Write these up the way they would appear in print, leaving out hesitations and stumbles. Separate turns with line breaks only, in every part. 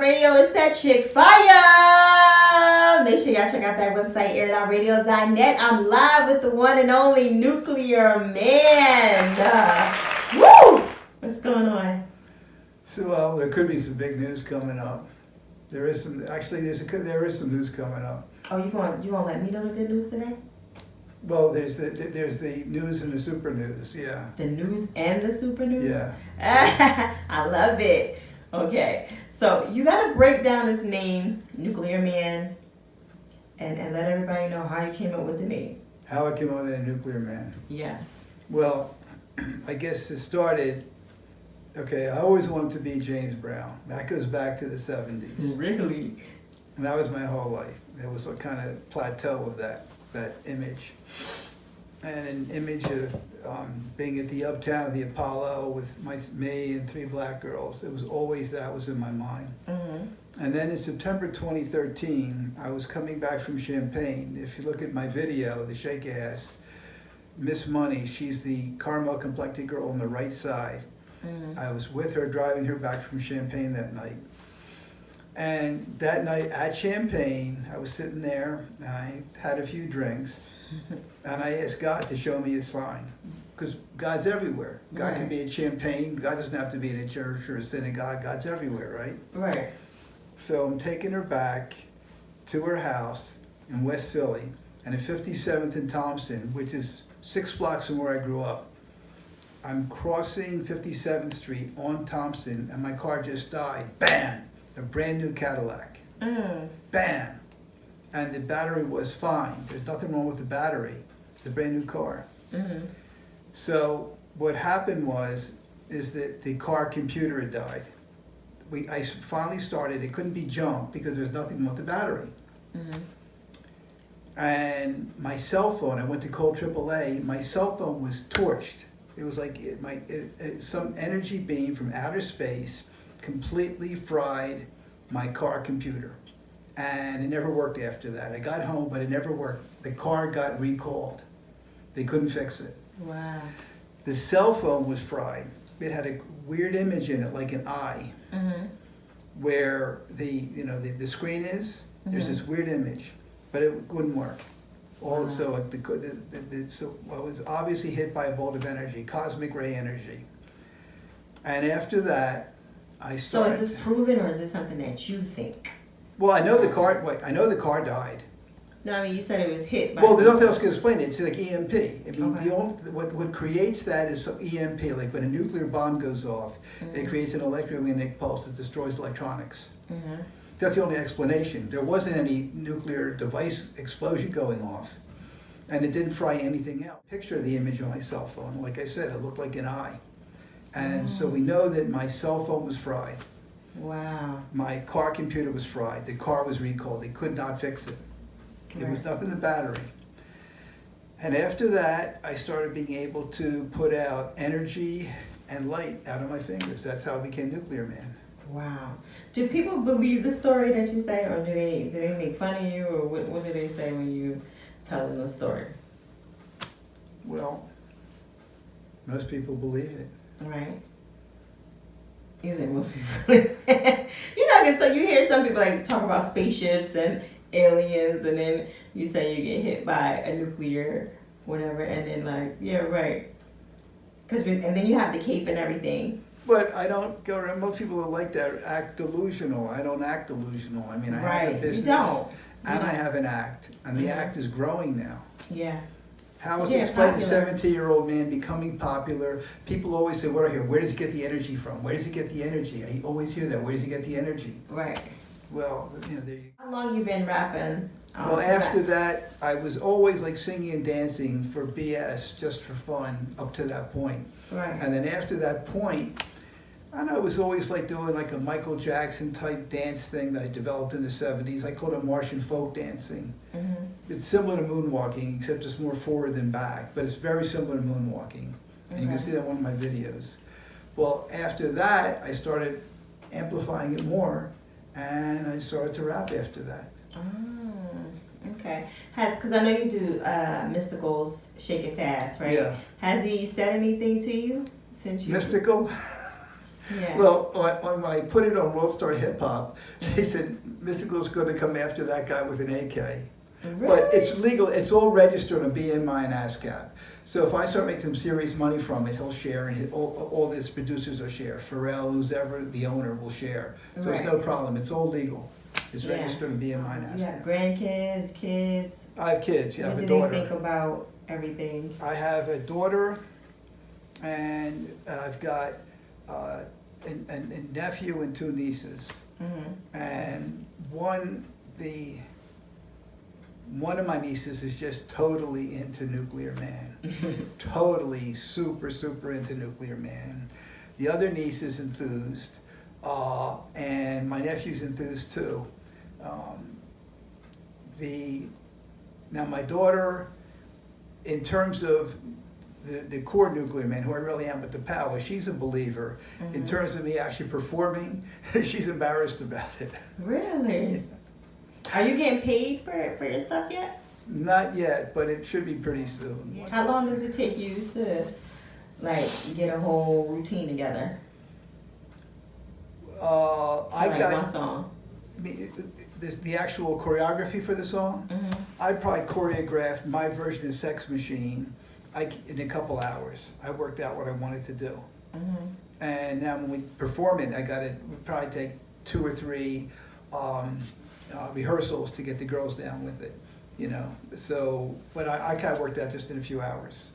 Radio. It's that chick fire. Make sure y'all check out that website, AIRITOUTRADIO.net. I'm live with the one and only NuclearMan. Woo! What's going on?
So, well, there could be some big news coming up. There is some. Actually, there is some news coming up.
Oh, you gonna let me know the good news today?
Well, there's the news and the super news. Yeah.
The news and the super news.
Yeah.
I love it. Okay, so you gotta break down his name, NuclearMan, and let everybody know how you came up with the name.
How I came up with a NuclearMan.
Yes.
Well, I guess it started. Okay, I always wanted to be James Brown. That goes back to the 70s.
Really?
And that was my whole life. There was a kind of plateau of that image. And an image of being at the Uptown of the Apollo with me and 3 black girls. It was always that was in my mind.
Mm-hmm.
And then in September 2013, I was coming back from Champaign. If you look at my video, the shake ass, Miss Money, she's the caramel complected girl on the right side.
Mm-hmm.
I was with her, driving her back from Champaign that night. And that night at Champaign, I was sitting there, and I had a few drinks, and I asked God to show me a sign. Because God's everywhere. God
Right.
can be at Champaign. God doesn't have to be in a church or a synagogue. God's everywhere, right?
Right.
So I'm taking her back to her house in West Philly, and at 57th and Thompson, which is 6 blocks from where I grew up. I'm crossing 57th Street on Thompson, and my car just died. Bam! A brand new Cadillac.
Mm.
Bam! And the battery was fine. There's nothing wrong with the battery. It's a brand new car.
Mm-hmm.
So what happened is that the car computer had died. I finally started. It couldn't be jumped because there's nothing wrong with the battery.
Mm-hmm.
And my cell phone, I went to call AAA. My cell phone was torched. It was like some energy beam from outer space completely fried my car computer. And it never worked after that. I got home, but it never worked. The car got recalled. They couldn't fix it.
Wow.
The cell phone was fried. It had a weird image in it, like an eye,
Mm-hmm.
where the screen is. There's
Mm-hmm.
this weird image, but it wouldn't work.
Wow.
Also, so I was obviously hit by a bolt of energy, cosmic ray energy. And after that, I
So
started.
is this proven, or is this something that you think?
Well, I know the car. Wait, I know the car died.
No, I mean, you said it was hit by...
Well, there's nothing else to explain it. It's like EMP. I mean,
Okay.
what creates that is some EMP. Like when a nuclear bomb goes off, it creates an electromagnetic pulse that destroys electronics.
Mm-hmm.
That's the only explanation. There wasn't any nuclear device explosion going off, and it didn't fry anything out. Picture the image on my cell phone. Like I said, it looked like an eye. And so we know that my cell phone was fried.
Wow.
My car computer was fried. The car was recalled. They could not fix it. It was
Right.
nothing the battery. And after that, I started being able to put out energy and light out of my fingers. That's how I became NuclearMan.
Wow. Do people believe the story that you say, or do they make fun of you, or what do they say when you tell them the story?
Well, most people believe it.
Right? Is it most people? So you hear some people like talk about spaceships and aliens, and then you say you get hit by a nuclear whatever, and then like, yeah, right. And then you have the cape and everything.
But I don't go around. Most people are like that, act delusional. I don't act delusional. I mean, I have a
Right.
business.
You don't.
And
Yeah.
I have an act. And the
Mhm.
act is growing now.
Yeah.
How to
Yeah,
explain a
popular.
17-year-old man becoming popular? People always say, what do I hear? Where does he get the energy from? Where does he get the energy? I always hear that. Where does he get the energy?
Right.
Well, there you
How long you been rapping?
Well, after that, I was always like singing and dancing for BS, just for fun, up to that point.
Right.
And then after that point, I know, it was always like doing like a Michael Jackson type dance thing that I developed in the 70s. I called it Martian folk dancing.
Mm-hmm.
It's similar to moonwalking, except it's more forward than back, but it's very similar to moonwalking. And you can
Okay.
see that in one of my videos. Well, after that, I started amplifying it more, and I started to rap after that.
Oh, okay. Because I know you do Mystical's Shake It Fast, right?
Yeah.
Has he said anything to you since you...
Mystical?
Yeah.
Well, when I put it on World Star Hip Hop, they said Mystical's going to come after that guy with an AK.
Really?
But it's legal. It's all registered on BMI and ASCAP. So if I start making some serious money from it, he'll share, and all his producers will share. Pharrell, who's ever the owner, will share. So it's no problem. It's all legal. It's registered on BMI and ASCAP.
You have grandkids, kids.
I have kids. Yeah, I have a
What
daughter.
do they think about everything?
I have a daughter, and I've got a nephew and two nieces.
Mm-hmm.
And one of my nieces is just totally into NuclearMan. Totally super into NuclearMan. The other niece is enthused, and my nephew's enthused too. Now my daughter, in terms of the core NuclearMan, who I really am with the power, she's a believer.
Mm-hmm.
In terms of me actually performing, she's embarrassed about it.
Really? Yeah. Are you getting paid for your stuff yet?
Not yet, but it should be pretty soon.
Yeah. How long does it take you to get a whole routine together?
I got
one song.
The actual choreography for the song.
Mm-hmm.
I probably choreographed my version of Sex Machine in a couple hours. I worked out what I wanted to do.
Mm-hmm.
And now when we perform it, would probably take 2 or 3 rehearsals to get the girls down with it, So, but I kind of worked out just in a few hours.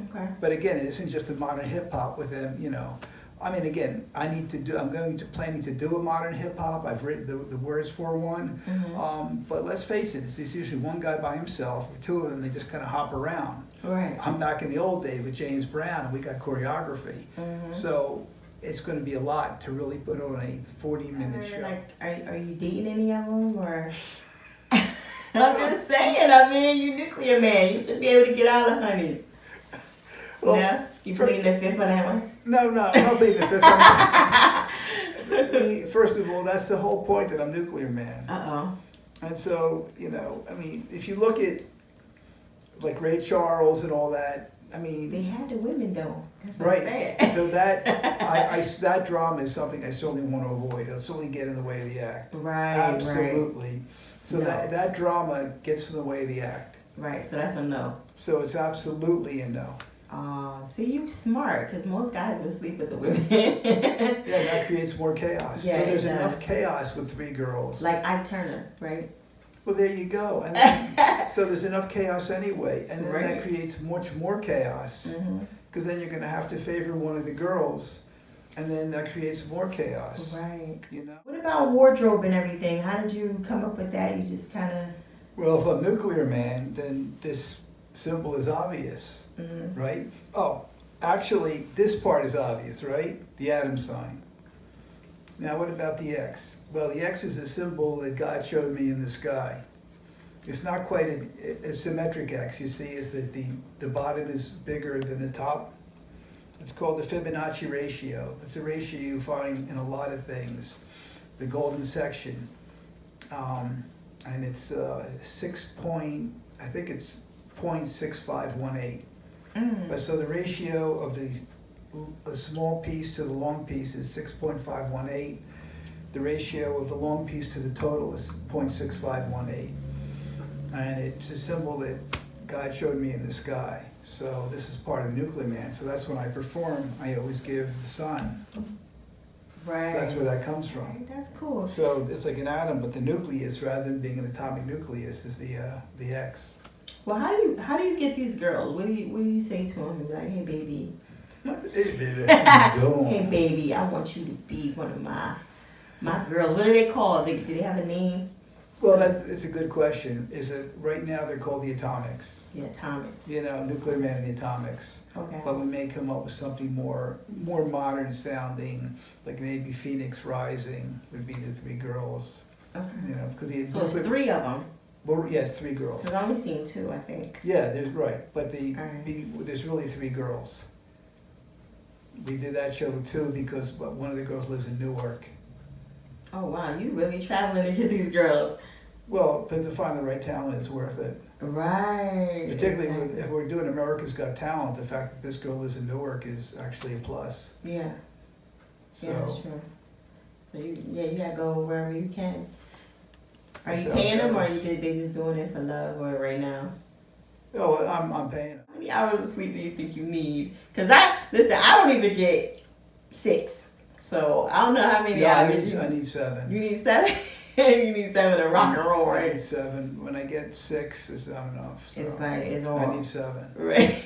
Okay.
But again, it isn't just the modern hip hop with them, I mean, again, I'm planning to do a modern hip hop. I've written the words for one.
Mm-hmm.
But let's face it, it's usually one guy by himself, or 2 of them, they just kind of hop around.
Right.
I'm back in the old days with James Brown, and we got choreography.
Mm-hmm.
So it's going to be a lot to really put on a 40-minute show.
Are you dating any of them, or? I'm just saying. I mean, you NuclearMan. You should be able to get all the honeys. Well, no? You pleading the fifth on that one?
No, I'm not pleading the fifth on that. First of all, that's the whole point that I'm NuclearMan.
Uh-oh.
And so, I mean, if you look at like Ray Charles and all that, I mean,
they had the women though. That's what
right.
I'm saying.
So that that drama is something I certainly want to avoid. It'll certainly get in the way of the act.
Right.
Absolutely.
Right.
So
no.
that drama gets in the way of the act.
Right. So that's a no.
So it's absolutely a no.
See, you smart, because most guys would sleep with the women.
Yeah, that creates more chaos.
Yeah,
so there's enough chaos with 3 girls.
Like Ike Turner, right?
Well, there you go. And then, so there's enough chaos anyway, and then that creates much more chaos, because then you're going to have to favor one of the girls, and then that creates more chaos.
Right.
What
about wardrobe and everything? How did you come up with that? You just kind of...
Well, if I'm NuclearMan, then this symbol is obvious, right? Oh, actually, this part is obvious, right? The atom sign. Now, what about the X? Well, the X is a symbol that God showed me in the sky. It's not quite a symmetric X. You see, is that the bottom is bigger than the top. It's called the Fibonacci ratio. It's a ratio you find in a lot of things. The golden section, and it's I think it's 0.6518. But so the ratio of the small piece to the long piece is 6.518. The ratio of the long piece to the total is 0.6518. And it's a symbol that God showed me in the sky. So this is part of the NuclearMan. So that's when I perform, I always give the sign.
Right.
So that's where that comes from.
Right, that's cool.
So it's like an atom, but the nucleus, rather than being an atomic nucleus, is the X.
Well, how do you get these girls? What do you say to them? You're like, hey baby.
Hey baby, how you doing?
Hey baby, I want you to be one of my girls. What are they called? Do they have a name?
Well, that's a good question. Is it right now they're called the Atomics?
The Atomics.
NuclearMan and the Atomics.
Okay.
But we may come up with something more modern sounding, like maybe Phoenix Rising would be the 3 girls.
Okay.
Because
so it's 3 of them.
Well, yeah, it's 3 girls.
Because I've only seen 2, I think.
Yeah, there's right, but there's really 3 girls. We did that show with 2 because one of the girls lives in Newark.
Oh wow, you really traveling to get these girls.
Well, but to find the right talent is worth it.
Right.
Particularly if we're doing America's Got Talent, the fact that this girl lives in Newark is actually a plus.
Yeah. Yeah, that's true. So you gotta go wherever you can. Are you
That's how it
paying them, or
goes.
they just doing it for love, or right now?
Oh, I'm paying them.
How many hours of sleep do you think you need? Cause I don't even get 6, so I don't know how many
No,
hours.
I need 7.
You need 7. You need 7 to rock and roll,
I
right?
need 7. When I get 6, it's not enough. So
It's like it's all.
I need 7.
Right.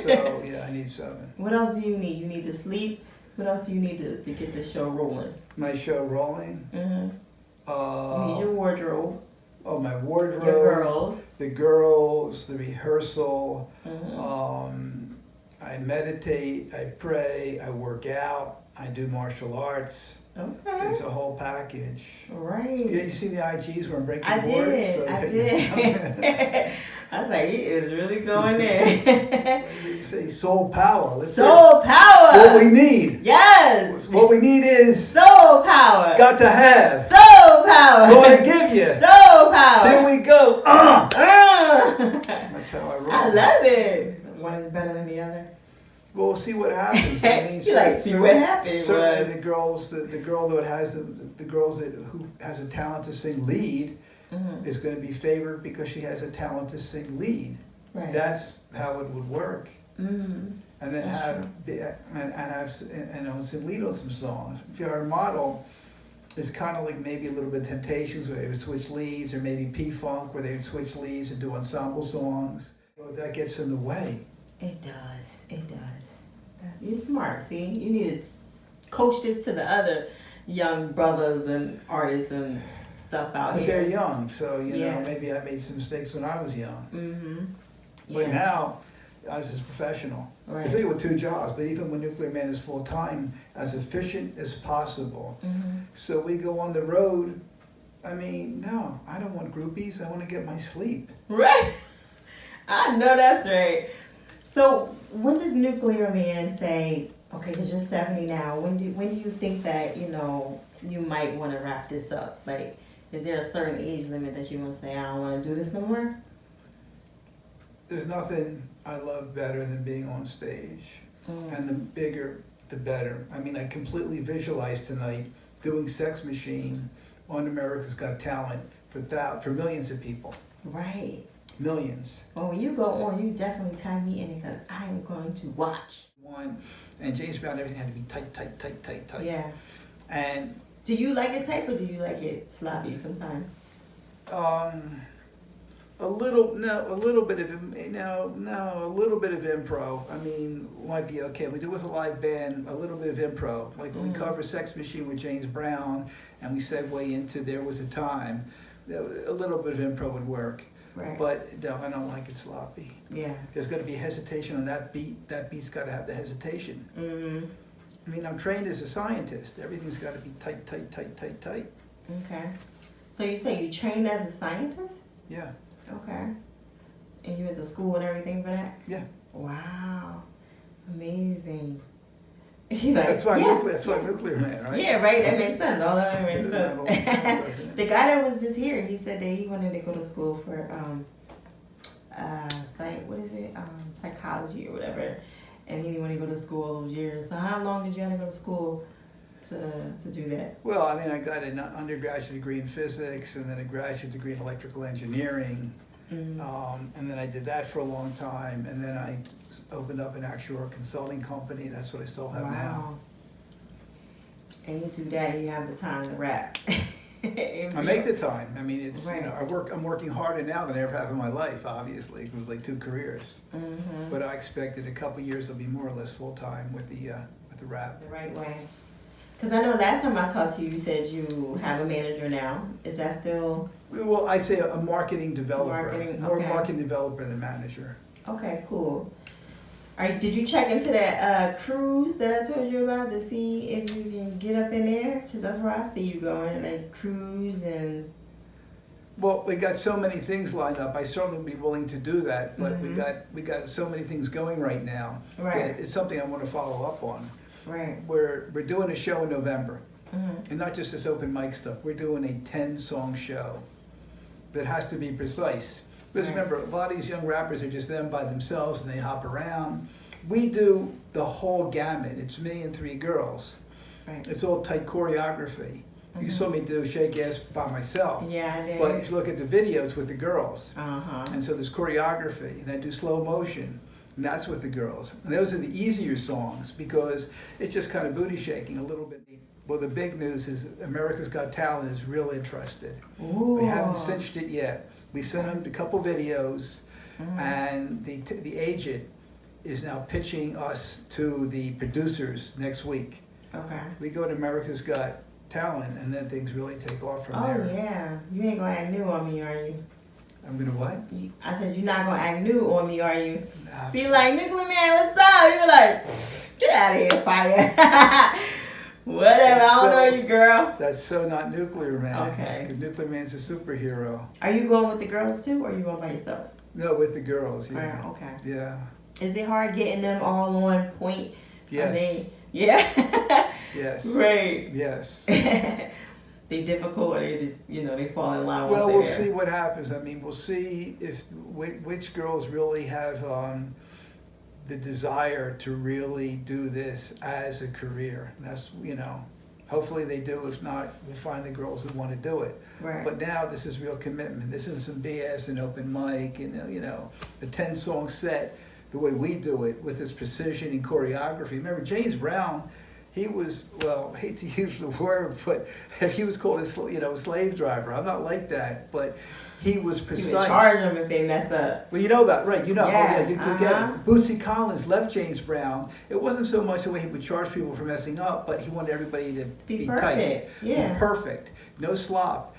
So yeah, I need 7.
What else do you need? You need to sleep. What else do you need to get the show rolling?
My show rolling.
Mm-hmm. You need your wardrobe.
Oh, my wardrobe.
Your girls.
The girls, the rehearsal.
Mm-hmm.
I meditate, I pray, I work out, I do martial arts.
Okay.
It's a whole package.
Right.
Yeah, you see the IGs where I'm breaking
I
boards?
did. I did. I was like, he is really going there.
You say soul power.
Soul power.
What we need.
Yes.
What we need is
Soul power.
got to have.
Soul power.
Going to give you.
Soul power.
Here we go. That's how I roll.
I love it. One is better than the other.
Well, we'll see what happens. I mean,
You like see what happens.
certainly the girls, the girl that has the girls who has a talent to sing lead is going to be favored because she has a talent to sing lead.
Right.
That's how it would work.
Mm-hmm.
And then have sing lead on some songs. If you're a model, it's kind of like maybe a little bit Temptations where they would switch leads, or maybe P-Funk where they would switch leads and do ensemble songs. Well, that gets in the way.
It does. It does. You're smart. See, you need to coach this to the other young brothers and artists and stuff out
But
here.
they're young, so
Yeah.
know maybe I made some mistakes when I was young.
Mm-hmm.
But now, I was a professional.
Right.
I think with 2 jobs, but even when NuclearMan is full time, as efficient as possible.
Mm-hmm.
So we go on the road. I mean, no, I don't want groupies. I want to get my sleep.
Right. I know that's right. So when does NuclearMan say, okay, because you're 70 now, when do you think that, you might want to wrap this up? Like, is there a certain age limit that you want to say, I don't want to do this no more?
There's nothing I love better than being on stage. And the bigger, the better. I mean, I completely visualized tonight doing Sex Machine on America's Got Talent for millions of people.
Right.
Millions.
Well, when you go on, you definitely tag me in it because I am going to watch.
And James Brown, everything had to be tight.
Yeah.
And
do you like it tight or do you like it sloppy sometimes?
a little bit of improv. I mean, might be okay. We do with a live band, a little bit of improv. Like when we cover Sex Machine with James Brown and we segue into There Was a Time, a little bit of improv would work.
Right.
But no, I don't like it sloppy.
Yeah.
There's got to be hesitation on that beat. That beat's got to have the hesitation.
Mm-hmm.
I mean, I'm trained as a scientist. Everything's got to be tight.
Okay. So you say you trained as a scientist?
Yeah.
Okay. And you went to school and everything for that?
Yeah.
Wow. Amazing.
That's why NuclearMan, right?
Yeah, right. That makes sense. All of it makes
That makes sense, doesn't it?
The guy that was just here, he said that he wanted to go to school for psychology or whatever, and he didn't want to go to school all those years. So how long did you have to go to school to do that?
Well, I mean, I got an undergraduate degree in physics and then a graduate degree in electrical engineering. And then I did that for a long time, and then I opened up an actual consulting company. That's what I still have now.
And you do that, you have the time to rap.
I make the time. I mean, it's
right.
I'm working harder now than I ever have in my life. Obviously, it was like 2 careers.
Mm-hmm.
But I expect in a couple of years I'll be more or less full time with the rap.
The right way. Because I know last time I talked to you, you said you have a manager now. Is that still?
Well, I say a marketing developer. More
okay.
marketing developer than manager.
Okay, cool. Did you check into that cruise that I told you about to see if you can get up in there? Because that's where I see you going, like cruise and...
Well, we got so many things lined up. I certainly would be willing to do that, but we got so many things going right now.
Right.
That it's something I want to follow up on.
Right.
We're doing a show in November, and not just this open mic stuff. We're doing a 10-song show that has to be precise. Because remember, a lot of these young rappers are just them by themselves and they hop around. We do the whole gamut. It's me and 3 girls.
Right.
It's all tight choreography. You saw me do Shake Ass by myself.
Yeah, I did.
But if you look at the videos with the girls,
Uh-huh.
and so there's choreography, and I do slow motion, and that's with the girls. And those are the easier songs because it's just kind of booty shaking a little bit. Well, the big news is America's Got Talent is real interested.
Ooh.
We haven't cinched it yet. We sent them a couple videos, and the agent is now pitching us to the producers next week.
Okay.
We go to America's Got Talent, and then things really take off from
Oh,
there.
yeah. You ain't gonna act new on me, are you?
I'm gonna what?
I said, you're not gonna act new on me, are you?
Nah,
Be like, NuclearMan, what's up? You're like, get out of here, fire. Whatever, I don't know you, girl.
That's so not NuclearMan.
Okay.
'Cause NuclearMan's a superhero.
Are you going with the girls too, or are you going by yourself?
No, with the girls, yeah.
Oh, okay.
Yeah.
Is it hard getting them all on point?
Yes.
Yeah.
Yes.
Right.
Yes.
They difficult, or they just, they fall in line.
Well,
once
we'll
they're there?
see what happens. I mean, we'll see if which girls really have the desire to really do this as a career. That's, hopefully they do. If not, we'll find the girls that want to do it.
Right.
But now this is real commitment. This isn't some BS and open mic and, the 10-song set, the way we do it with its precision and choreography. Remember, James Brown, he was, well, I hate to use the word, but he was called a slave driver. I'm not like that, but he was precise.
You would charge them if they mess up.
Well, you know about, right,
Yeah,
you get it. Bootsy Collins left James Brown. It wasn't so much the way he would charge people for messing up, but he wanted everybody to be tight.
Perfect. Yeah.
Be perfect. No slop.